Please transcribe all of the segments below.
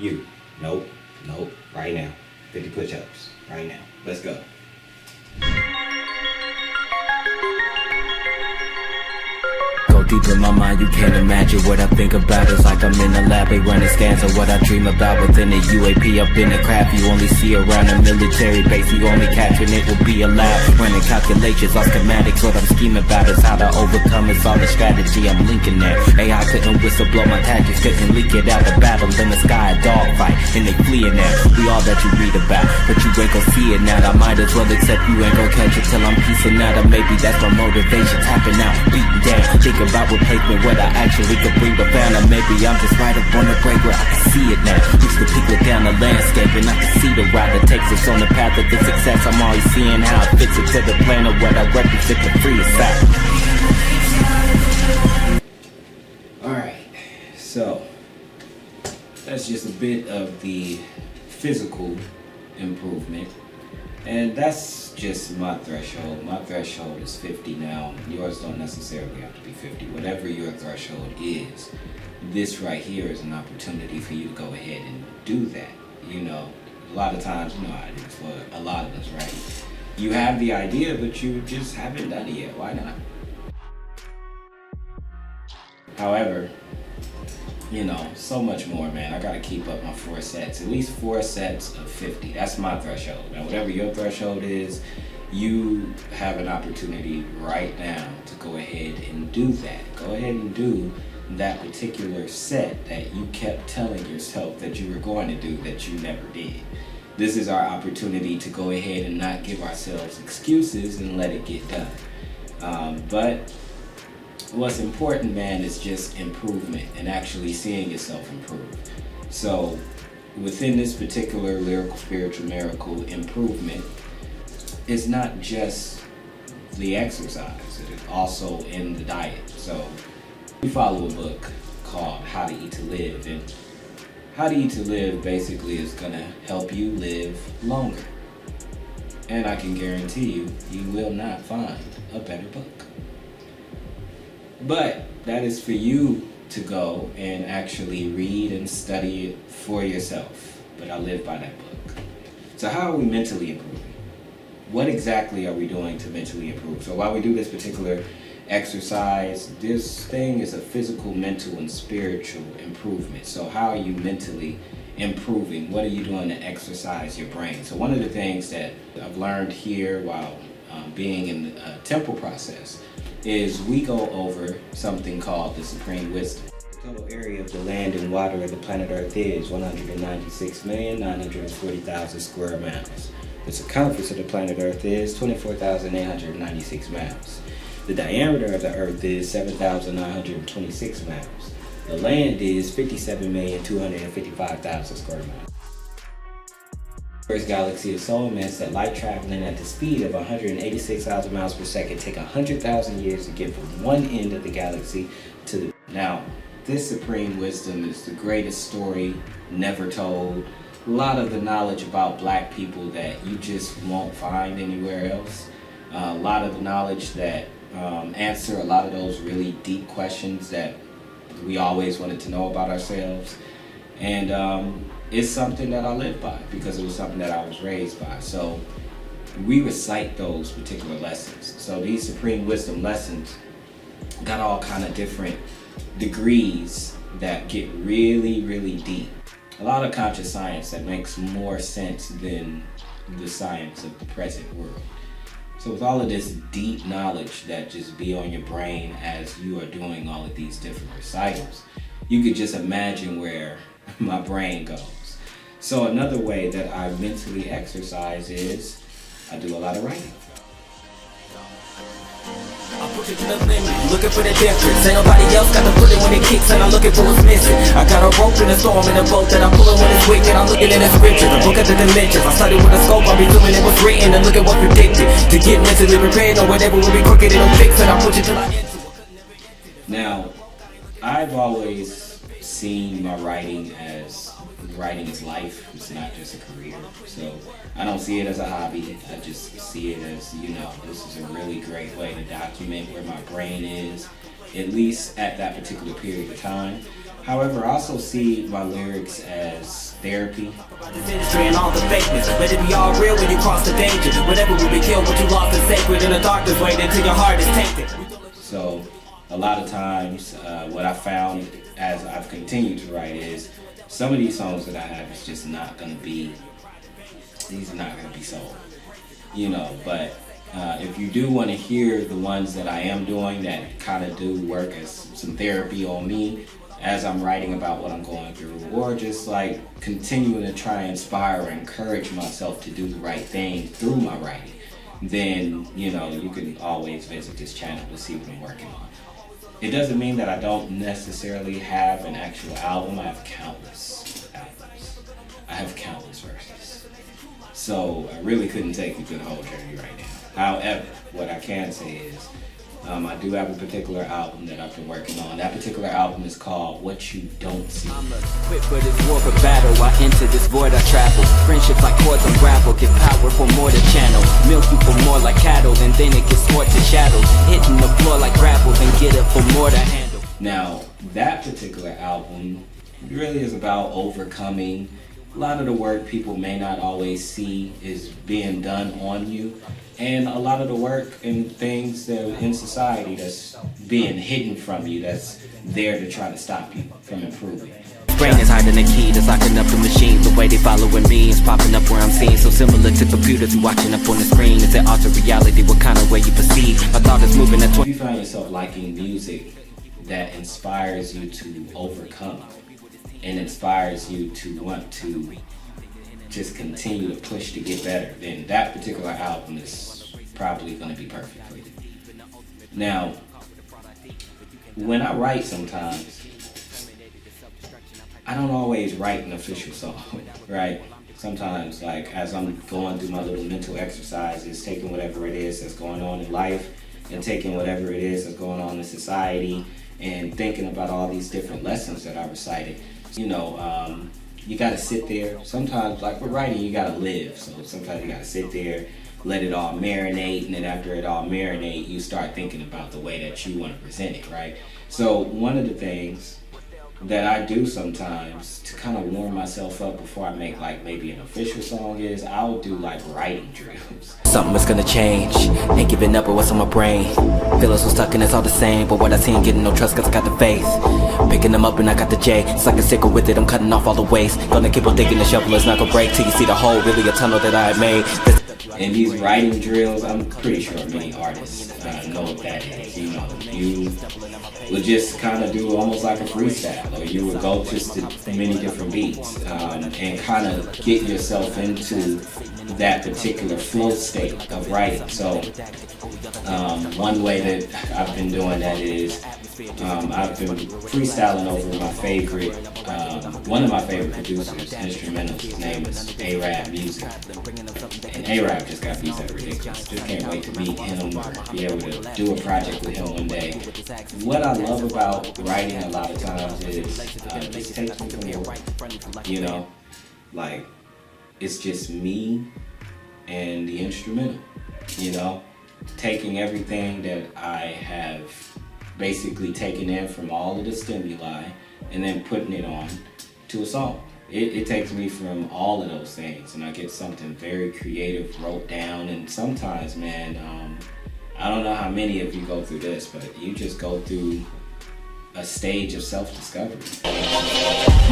You. Nope. Nope. Right now. 50 push-ups. Right now. Let's go. Deep in my mind, you can't imagine what I think about. It's like I'm in the lab, they running scans of what I dream about. Within the UAP, up in the craft, you only see around a military base. You only catching it will be allowed. Running calculations on schematics, what I'm scheming about is how to overcome. It's all the strategy I'm linking there. AI couldn't whistle blow my tactics, couldn't leak it out. The battle in the sky, a dogfight, and they fleeing there. We all that you read about, but you ain't gon' see it now. I might as well accept you ain't gon' catch it till I'm piecing out. Or maybe that's my motivation, tapping out, beating down, thinking about replacement, what I actually could bring to found. Or maybe I'm just right up on the break where I can see it now. Reach the peak, look down the landscape, and I can see the route that takes us on the path of the success. I'm always seeing how it fits into the plan of what I represent, the freest side. Alright, so that's just a bit of the physical improvement. And that's just my threshold. My threshold is 50 now. Yours don't necessarily have to be 50. Whatever your threshold is, this right here is an opportunity for you to go ahead and do that. You know, a lot of times, you know how it is for a lot of us, right? You have the idea, but you just haven't done it yet. Why not? However, you know, so much more, man. I gotta keep up my 4 sets, at least 4 sets of 50. That's my threshold. Now, whatever your threshold is, you have an opportunity right now to go ahead and do that. Go ahead and do that particular set that you kept telling yourself that you were going to do that you never did. This is our opportunity to go ahead and not give ourselves excuses and let it get done. But what's important, man, is just improvement and actually seeing yourself improve. So within this particular lyrical spiritual miracle improvement, it's not just the exercise, it's also in the diet. So we follow a book called How to Eat to Live, and How to Eat to Live basically is gonna help you live longer. And I can guarantee you, you will not find a better book. But that is for you to go and actually read and study it for yourself. But I live by that book. So how are we mentally improving? What exactly are we doing to mentally improve? So while we do this particular exercise, this thing is a physical, mental, and spiritual improvement. So how are you mentally improving? What are you doing to exercise your brain? So one of the things that I've learned here while being in the temple process is we go over something called the Supreme Wisdom. The total area of the land and water of the planet Earth is 196,940,000 square miles. The circumference of the planet Earth is 24,896 miles. The diameter of the Earth is 7,926 miles. The land is 57,255,000 square miles. Earth's galaxy is so immense that light traveling at the speed of 186,000 miles per second take 100,000 years to get from one end of the galaxy to the... Now, this supreme wisdom is the greatest story never told. A lot of the knowledge about black people that you just won't find anywhere else. A lot of the knowledge that answer a lot of those really deep questions that we always wanted to know about ourselves. And it's something that I live by because it was something that I was raised by. So we recite those particular lessons. So these supreme wisdom lessons got all kind of different degrees that get really, really deep. A lot of conscious science that makes more sense than the science of the present world. So with all of this deep knowledge that just be on your brain as you are doing all of these different recitals, you could just imagine where my brain goes. So another way that I mentally exercise is I do a lot of writing. I push it to the limit, looking for the difference. Ain't nobody else got to put it when it kicks, and I'm looking for what's missing. I got a rope in a storm in a boat that I'm pulling when it's wicked. I'm looking in the scriptures, I look at the dimensions. I study with a scope, I'll be doing it was written, and look at what's predicted. To get mentally prepared, or whatever will be crooked, it'll fix it. I push it till I get to it. Now, I've always seen my writing as life. It's not just a career. So I don't see it as a hobby. I just see it as, you know, this is a really great way to document where my brain is, at least at that particular period of time. However, I also see my lyrics as therapy. This industry and all the fakeness, let it be all real when you cross the danger. Whatever will be killed, what you lost is sacred, and the darkness wait until your heart is tainted. So a lot of times, what I found as I've continued to write is some of these songs that I have is just not gonna be, these are not gonna be sold, you know. But if you do want to hear the ones that I am doing that kind of do work as some therapy on me as I'm writing about what I'm going through, or just like continuing to try and inspire or encourage myself to do the right thing through my writing, then, you know, you can always visit this channel to see what I'm working on. It doesn't mean that I don't necessarily have an actual album. I have countless albums. I have countless verses. So I really couldn't take you through the whole journey right now. However, what I can say is I do have a particular album that I've been working on. That particular album is called What You Don't See. I'm equipped for this war for battle. I enter this void, I travel. Friendships like cords unravel. Give power for more to channel. Milk you for more like cattle. And then it gets more to shadows. Hitting the floor like gravel. Then get it for more to handle. Now, that particular album really is about overcoming a lot of the work people may not always see is being done on you, and a lot of the work and things that are in society that's being hidden from you, that's there to try to stop you from improving. Brain is hiding the key that's locking up the machine. The way they following me is popping up where I'm seen. So similar to computers you watching up on the screen. Is it altered reality? What kind of way you perceive? My thought is moving at If you find yourself liking music that inspires you to overcome and inspires you to want to just continue to push to get better, then that particular album is probably going to be perfect for you. Now, when I write sometimes, I don't always write an official song, right? Sometimes, like, as I'm going through my little mental exercises, taking whatever it is that's going on in life and taking whatever it is that's going on in society and thinking about all these different lessons that I recited, you know, you gotta sit there. Sometimes, like with writing, you gotta live. So sometimes you gotta sit there, let it all marinate, and then after it all marinate, you start thinking about the way that you want to present it, right? So one of the things that I do sometimes to kind of warm myself up before I make like maybe an official song is I'll do like writing drills. something is gonna change. Ain't giving up with what's on my brain. Feelings so stuck and it's all the same, but what I see ain't getting no trust cause I got the faith. Picking them up and I got the J. It's like a sickle with it, I'm cutting off all the waste. Gonna keep on digging the shovel, it's not gonna break till you see the hole, really a tunnel that I had made. And these writing drills, I'm pretty sure many artists know what that is. You know, you would just kind of do almost like a freestyle, or you would go just to many different beats and kind of get yourself into that particular flow state of writing. So one way that I've been doing that is I've been freestyling over my favorite, one of my favorite producers, instrumentals. His name is A-Rab Music. And A-Rab just got beats that are ridiculous. Just can't wait to meet him or be able to do a project with him one day. What I love about writing a lot of times is it takes me from the work. You know, like it's just me and the instrumental, you know, taking everything that I have basically taken in from all of the stimuli and then putting it on to a song. It takes me from all of those things and I get something very creative wrote down. And sometimes, man, I don't know how many of you go through this, but you just go through a stage of self-discovery.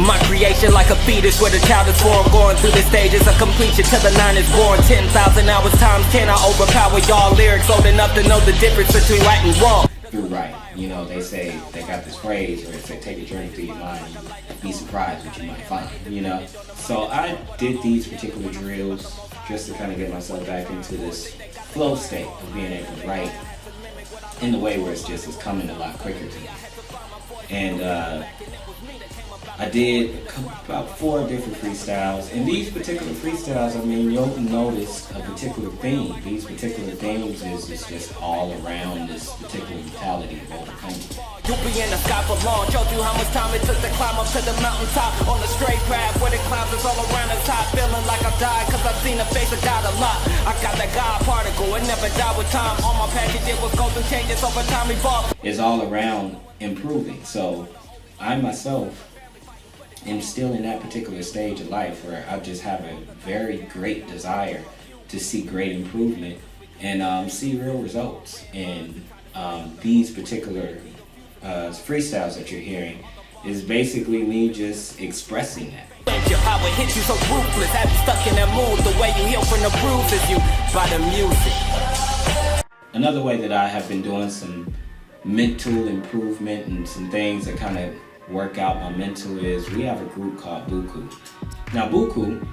My creation like a fetus where the child is born, going through the stages of completion till the 9 is born. 10,000 hours times 10, I overpower y'all lyrics old enough to know the difference between right and wrong. Through writing, you know, they say, they got this phrase where if they take a journey through your mind, you'd be surprised what you might find, you know? So I did these particular drills just to kind of get myself back into this flow state of being able to write in the way where it's coming a lot quicker to me. And I did about 4 different freestyles. And these particular freestyles, I mean, you'll notice a particular theme. These particular themes is just all around this particular mentality of overcoming. You'll be in the sky for long. Showed you how much time it took to climb up to the mountaintop. On the straight path where the clouds is all around the top. Feeling like I died cause I've seen the face of God a lot. I got that God particle, it never died with time. All my package it was go through changes over time evolved. It's all around improving. So I myself am still in that particular stage of life where I just have a very great desire to see great improvement and see real results. And these particular freestyles that you're hearing is basically me just expressing that. How it hits you so ruthless, have you stuck in that mood, the way you heal from the bruises, you by the music. Another way that I have been doing some mental improvement and some things that kind of work out my mental is we have a group called Buku. Now Buku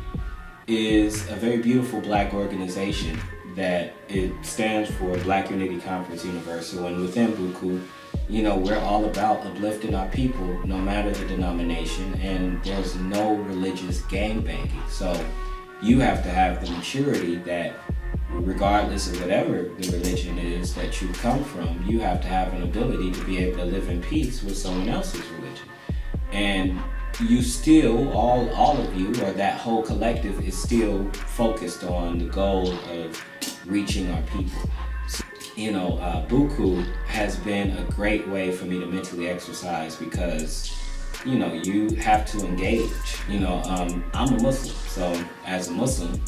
is a very beautiful black organization that it stands for Black Unity Conference Universal, and within Buku, you know, we're all about uplifting our people no matter the denomination, and there's no religious gangbanging. So you have to have the maturity that regardless of whatever the religion is that you come from, you have to have an ability to be able to live in peace with someone else's religion. And you still, all of you, or that whole collective is still focused on the goal of reaching our people. So, you know, Buku has been a great way for me to mentally exercise because, you know, you have to engage. You know, I'm a Muslim, so as a Muslim,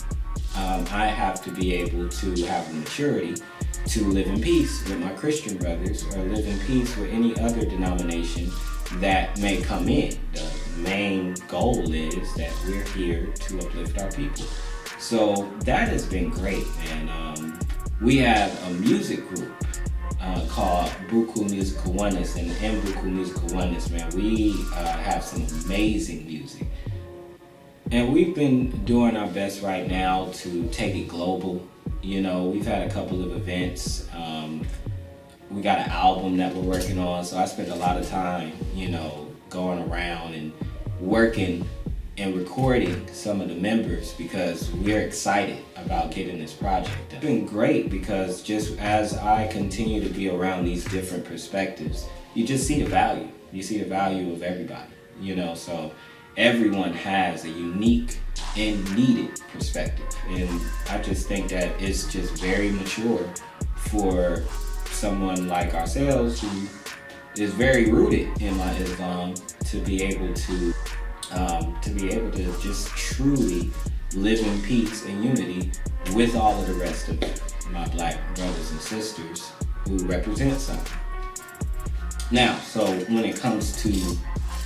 I have to be able to have the maturity to live in peace with my Christian brothers or live in peace with any other denomination that may come in. The main goal is that we're here to uplift our people. So that has been great, and we have a music group called Buku Musical Oneness, and in Buku Musical Oneness, man, we have some amazing music. And we've been doing our best right now to take it global. You know, we've had a couple of events. We got an album that we're working on, so I spent a lot of time, you know, going around and working and recording some of the members because we're excited about getting this project done. It's been great because just as I continue to be around these different perspectives, you just see the value. You see the value of everybody, you know, so everyone has a unique and needed perspective. And I just think that it's just very mature for someone like ourselves who is very rooted in my Islam to be able to just truly live in peace and unity with all of the rest of my black brothers and sisters who represent something. Now, so when it comes to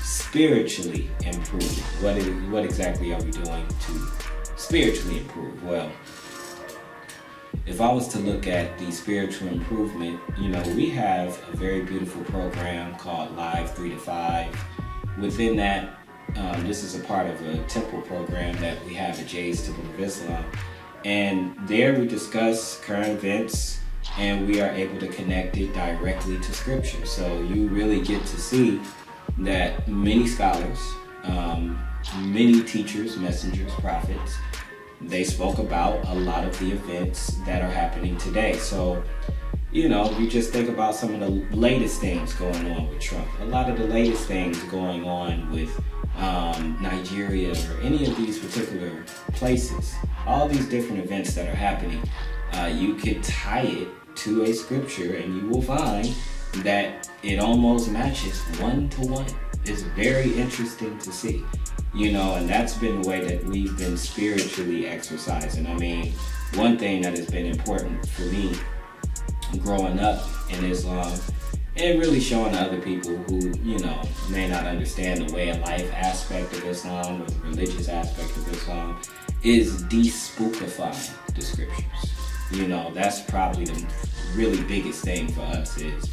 spiritually improving, what exactly are we doing to spiritually improve? Well, if I was to look at the spiritual improvement, you know, we have a very beautiful program called Live 3 to 5. Within that, this is a part of a temple program that we have at Jay's Temple of Islam. And there we discuss current events and we are able to connect it directly to scripture. So you really get to see that many scholars, many teachers, messengers, prophets, they spoke about a lot of the events that are happening today. So, you know, you just think about some of the latest things going on with Trump, a lot of the latest things going on with Nigeria or any of these particular places, all these different events that are happening, you could tie it to a scripture and you will find that it almost matches one to one. It's very interesting to see, you know, and that's been the way that we've been spiritually exercising. I mean, one thing that has been important for me growing up in Islam and really showing other people who, you know, may not understand the way of life aspect of Islam or the religious aspect of Islam is de-spookifying the scriptures. You know, that's probably the really biggest thing for us is,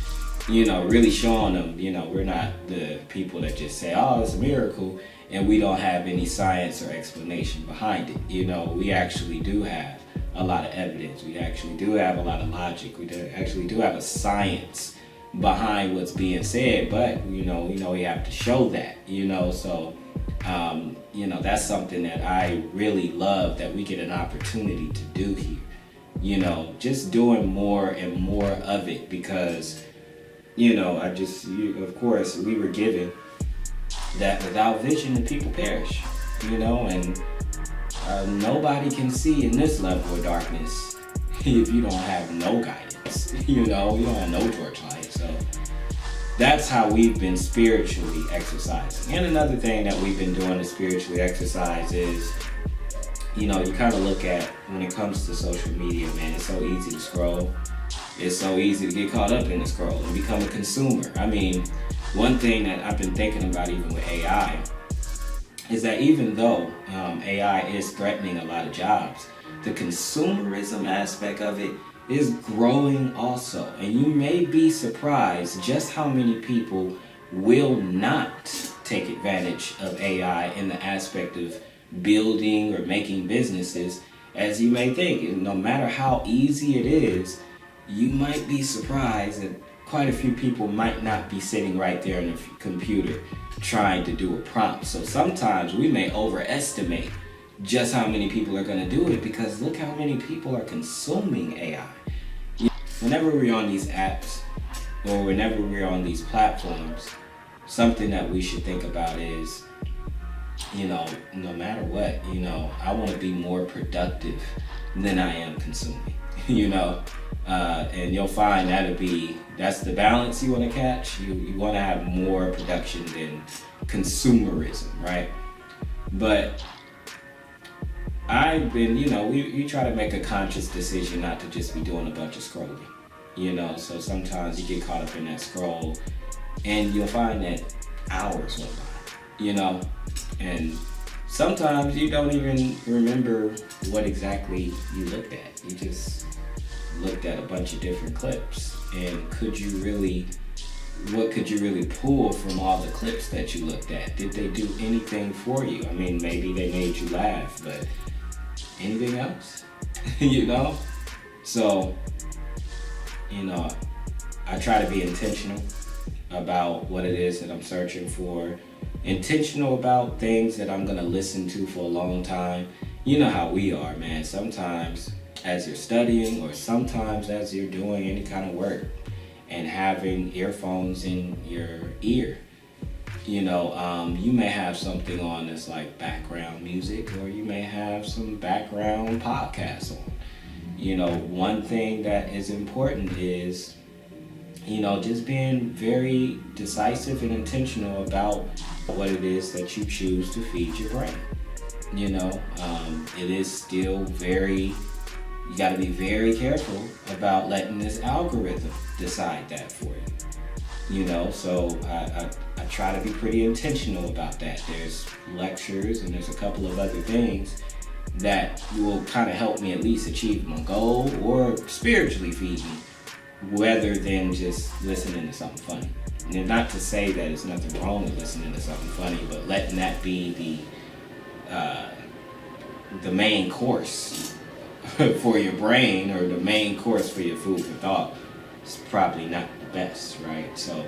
you know, really showing them, you know, we're not the people that just say, oh, it's a miracle, and we don't have any science or explanation behind it. You know, we actually do have a lot of evidence. We actually do have a lot of logic. We actually do have a science behind what's being said, but, you know, we have to show that, you know, so, you know, that's something that I really love that we get an opportunity to do here. You know, just doing more and more of it because, you know, of course, we were given that without vision the people perish, you know, and nobody can see in this level of darkness if you don't have no guidance, you know, you don't have no torchlight. So that's how we've been spiritually exercising. And another thing that we've been doing to spiritually exercise is, you know, you kind of look at, when it comes to social media, man, it's so easy to scroll. It's so easy to get caught up in the scroll and become a consumer. I mean, one thing that I've been thinking about even with AI is that even though AI is threatening a lot of jobs, the consumerism aspect of it is growing also. And you may be surprised just how many people will not take advantage of AI in the aspect of building or making businesses as you may think. And no matter how easy it is, you might be surprised that quite a few people might not be sitting right there on the computer trying to do a prompt. So sometimes we may overestimate just how many people are going to do it, because look how many people are consuming AI. Whenever we're on these apps or whenever we're on these platforms, something that we should think about is, you know, no matter what, you know, I want to be more productive than I am consuming, you know, and you'll find that's the balance you want to catch. You want to have more production than consumerism, right? But I've been, you know, we try to make a conscious decision not to just be doing a bunch of scrolling, you know, so sometimes you get caught up in that scroll and you'll find that hours went by, you know, and sometimes you don't even remember what exactly you looked at. You just looked at a bunch of different clips, and what could you really pull from all the clips that you looked at? Did they do anything for you? I mean, maybe they made you laugh, but anything else? You know? So, you know, I try to be intentional about what it is that I'm searching for, intentional about things that I'm gonna listen to for a long time. You know how we are, man. Sometimes as you're studying, or sometimes as you're doing any kind of work and having earphones in your ear, you know, you may have something on that's like background music, or you may have some background podcasts on. You know, one thing that is important is, you know, just being very decisive and intentional about what it is that you choose to feed your brain. You know, it is still you got to be very careful about letting this algorithm decide that for you. You know, so I try to be pretty intentional about that. There's lectures and there's a couple of other things that will kind of help me at least achieve my goal or spiritually feed me, rather than just listening to something funny. And not to say that there's nothing wrong with listening to something funny, but letting that be the main course for your brain, or the main course for your food for thought, is probably not the best, right? So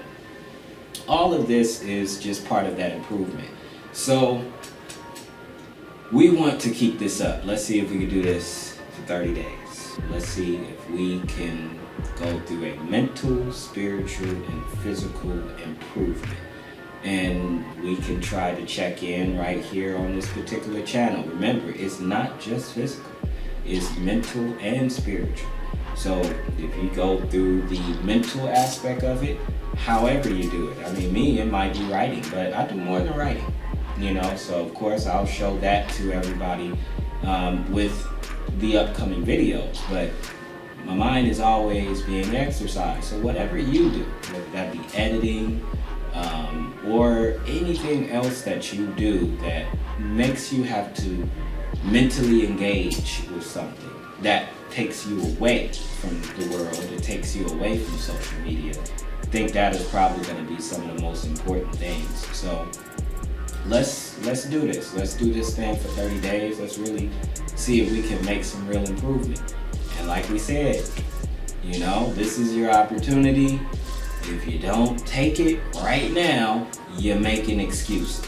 all of this is just part of that improvement. So we want to keep this up. Let's see if we can do this for 30 days. Let's see if we can go through a mental, spiritual, and physical improvement. And we can try to check in right here on this particular channel. Remember, it's not just physical, it's mental and spiritual. So if you go through the mental aspect of it, however you do it. I mean, me, it might be writing, but I do more than writing, you know, so of course I'll show that to everybody with the upcoming videos. But my mind is always being exercised. So whatever you do, whether that be editing, or anything else that you do that makes you have to mentally engage with something that takes you away from the world, it takes you away from social media, I think that is probably going to be some of the most important things. So let's do this. Let's do this thing for 30 days. Let's really see if we can make some real improvement. And like we said, you know, this is your opportunity. If you don't take it right now, you're making excuses.